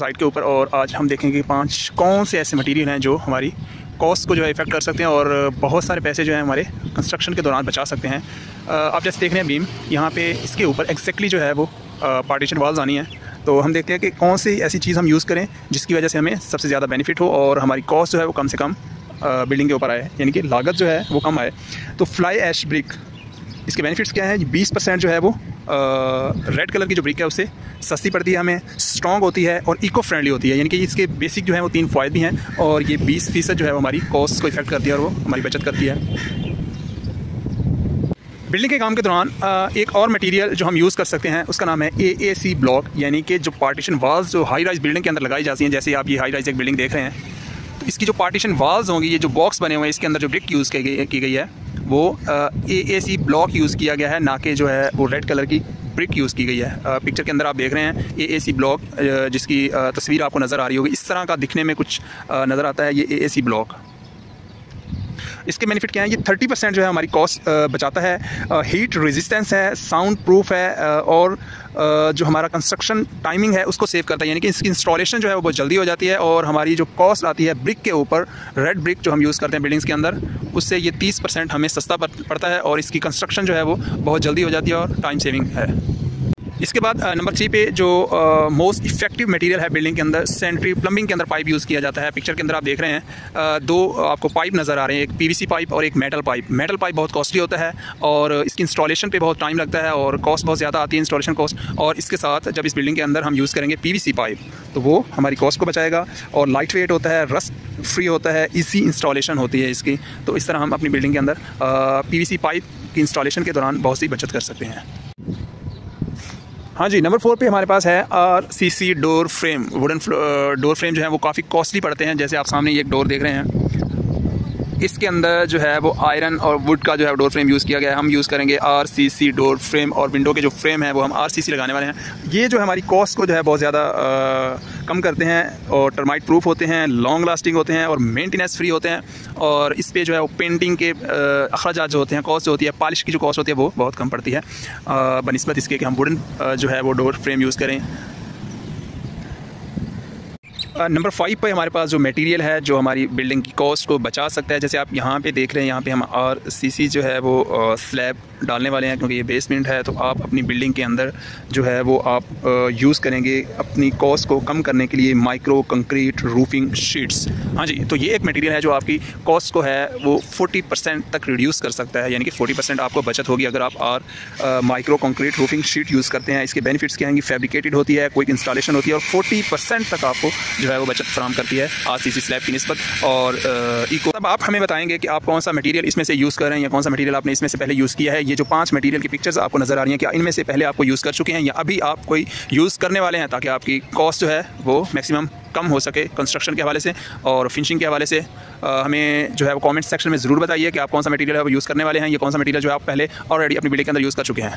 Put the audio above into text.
Site के ऊपर, और आज हम देखेंगे 5 कौन से ऐसे मटेरियल हैं जो हमारी कॉस्ट को जो है इफेक्ट कर सकते हैं और बहुत सारे पैसे जो है हमारे कंस्ट्रक्शन के दौरान बचा सकते हैं। आप जैसे देख रहे हैं बीम, यहाँ पे इसके ऊपर एग्जैक्टली जो है वो पार्टीशन वॉल्स आनी है। तो हम देखते हैं कि कौन सी ऐसी चीज़ हम यूज़ करें जिसकी वजह से हमें सबसे ज़्यादा बेनिफिट हो और हमारी कॉस्ट जो है वो कम से कम बिल्डिंग के ऊपर आए, यानी कि लागत जो है वो कम आए। तो फ्लाई ऐश ब्रिक, इसके बेनिफिट्स क्या हैं? 20% जो है वो रेड कलर की जो ब्रिक है उससे सस्ती पड़ती है हमें, स्ट्रॉन्ग होती है और इको फ्रेंडली होती है, यानी कि इसके बेसिक जो है वो 3 फ़ायदे भी हैं और ये 20% जो है वो हमारी कॉस्ट को इफेक्ट करती है और वो हमारी बचत करती है। बिल्डिंग के काम के दौरान एक और मटेरियल जो हम यूज़ कर सकते हैं उसका नाम है AAC ब्लॉक, यानी कि जो पार्टीशन वाल्स जो हाई राइज बिल्डिंग के अंदर लगाई जाती हैं। जैसे आप ये हाई राइज एक बिल्डिंग देख रहे हैं, तो इसकी जो पार्टीशन वाल्स होंगी, ये जो बॉक्स बने हुए हैं, इसके अंदर जो ब्रिक यूज़ की गई है वो AAC ब्लॉक यूज़ किया गया है, ना कि जो है वो रेड कलर की ब्रिक यूज़ की गई है। पिक्चर के अंदर आप देख रहे हैं AAC ब्लॉक, जिसकी तस्वीर आपको नज़र आ रही होगी, इस तरह का दिखने में कुछ नज़र आता है ये AAC ब्लॉक। इसके बेनिफिट क्या है? ये 30% जो है हमारी कॉस्ट बचाता है, हीट रेजिस्टेंस है, साउंड प्रूफ है और जो हमारा कंस्ट्रक्शन टाइमिंग है उसको सेव करता है, यानी कि इसकी इंस्टॉलेशन जो है वो बहुत जल्दी हो जाती है और हमारी जो कॉस्ट आती है ब्रिक के ऊपर, रेड ब्रिक जो हम यूज़ करते हैं बिल्डिंग्स के अंदर, उससे ये 30% हमें सस्ता पड़ता है और इसकी कंस्ट्रक्शन जो है वो बहुत जल्दी हो जाती है और टाइम सेविंग है। इसके बाद नंबर 3 पे जो मोस्ट इफेक्टिव मटेरियल है बिल्डिंग के अंदर, सैनिटरी प्लम्बिंग के अंदर पाइप यूज़ किया जाता है। पिक्चर के अंदर आप देख रहे हैं 2 आपको पाइप नज़र आ रहे हैं, एक PVC पाइप और एक मेटल पाइप। मेटल पाइप बहुत कॉस्टली होता है और इसकी इंस्टॉलेशन पे बहुत टाइम लगता है और कॉस्ट बहुत ज़्यादा आती है, इंस्टॉलेशन कॉस्ट। और इसके साथ जब इस बिल्डिंग के अंदर हम यूज़ करेंगे PVC पाइप, तो वो हमारी कॉस्ट को बचाएगा और लाइट वेट होता है, रस्ट फ्री होता है, ईजी इंस्टॉलेशन होती है इसकी। तो इस तरह हम अपनी बिल्डिंग के अंदर PVC पाइप की इंस्टॉलेशन के दौरान बहुत सी बचत कर सकते हैं। हाँ जी, नंबर 4 पे हमारे पास है RCC door frame. Wooden door frame जो है वो काफ़ी कॉस्टली पड़ते हैं। जैसे आप सामने ये एक डोर देख रहे हैं, इसके अंदर जो है वो आयरन और वुड का जो है डोर फ्रेम यूज़ किया गया है। हम यूज़ करेंगे RCC डोर फ्रेम और विंडो के जो फ्रेम है वो हम RCC लगाने वाले हैं। ये जो हमारी कॉस्ट को जो है बहुत ज़्यादा कम करते हैं और टर्माइट प्रूफ होते हैं, लॉन्ग लास्टिंग होते हैं और मेंटेनेंस फ्री होते हैं। और इस पे जो है वो पेंटिंग के अखराजात जो होते हैं, कॉस्ट जो होती है, पॉलिश की जो कॉस्ट होती है वो बहुत कम पड़ती है बनिस्बत इसके कि हम वुडन जो है वो डोर फ्रेम यूज़ करें। नंबर 5 पे हमारे पास जो मटेरियल है जो हमारी बिल्डिंग की कॉस्ट को बचा सकता है। जैसे आप यहाँ पे देख रहे हैं, यहाँ पे हम RCC जो है वो स्लैब डालने वाले हैं, क्योंकि ये बेसमेंट है। तो आप अपनी बिल्डिंग के अंदर जो है वो आप यूज़ करेंगे अपनी कॉस्ट को कम करने के लिए माइक्रो कंक्रीट रूफिंग शीट्स। हाँ जी, तो ये एक मटेरियल है जो आपकी कॉस्ट को है वो 40% तक रिड्यूस कर सकता है, यानी कि 40% आपको बचत होगी अगर आप micro concrete roofing sheet use करते हैं। इसके बेनिफिट्स क्या हैं? फैब्रिकेटेड होती है, क्विक इंस्टॉलेशन होती है और 40% तक आपको जो है वो बचत फराहम करती है RCC स्लैब की निस्बत और इको। अब आप हमें बताएंगे कि आप कौन सा मटेरियल इसमें से यूज़ कर रहे हैं या कौन सा मटेरियल आपने इसमें से पहले यूज़ किया है। ये जो 5 मटेरियल की पिक्चर्स आपको नज़र आ रही हैं, क्या इनमें से पहले आपको यूज़ कर चुके हैं या अभी आप कोई यूज़ करने वाले हैं, ताकि आपकी कॉस्ट जो है वो मैक्सिमम कम हो सके कंस्ट्रक्शन के हवाले से और फिनिशिंग के हवाले से। हमें जो है वो कमेंट सेक्शन में ज़रूर बताइए कि आप कौन सा मटेरियल है वो यूज़ करने वाले हैं, या कौन सा मटेरियल जो है आप पहले ऑलरेडी अपनी बिल्डिंग के अंदर यूज़ कर चुके हैं।